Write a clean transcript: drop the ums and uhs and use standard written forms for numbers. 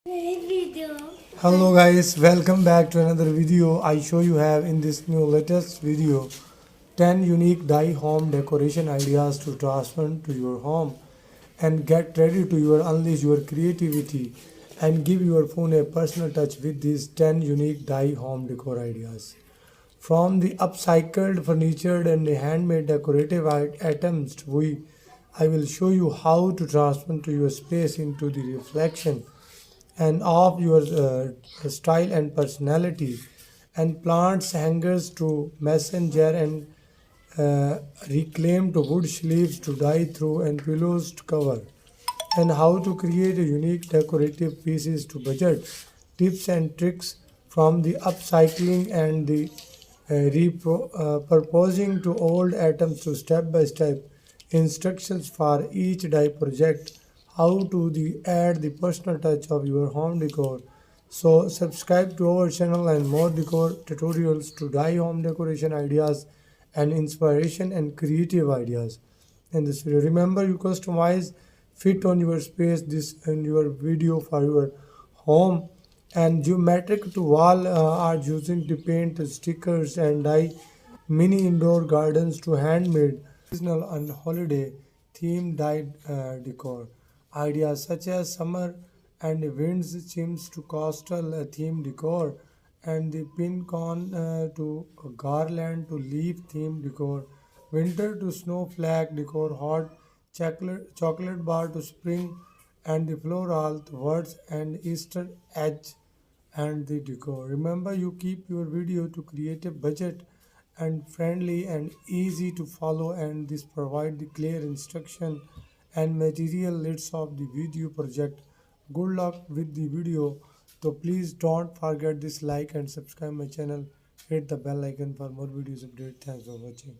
Hello guys, welcome back to another video. I show you have in this new latest video 10 unique dye home decoration ideas to transfer to your home and get ready to unleash your creativity and give your phone a personal touch with these 10 unique dye home decor ideas. From the upcycled furniture and the handmade decorative items, I will show you how to transform to your space into the reflection and of your style and personality, and plants hangers to messenger and reclaimed wood sleeves to dye through and pillows to cover, and how to create a unique decorative pieces to budget tips and tricks from the upcycling and the purposing to old items to step by step instructions for each dye project, how to add the personal touch of your home decor. So subscribe to our channel and more decor tutorials to dye home decoration ideas and inspiration and creative ideas in this video. Remember, you customize fit on your space this in your video for your home, and geometric to wall art using the paint stickers and dye mini indoor gardens to handmade seasonal and holiday themed dyed decor ideas such as summer and winds chimes to coastal theme decor, and the pin cone to garland to leaf theme decor, winter to snowflake decor, hot chocolate bar to spring, and the floral towards and Easter edge and the decor. Remember, you keep your video to create a budget and friendly and easy to follow, and this provide the clear instruction and material lists of the video project. Good luck with the video. So please don't forget this like and subscribe my channel. Hit the bell icon for more videos update. Thanks for watching.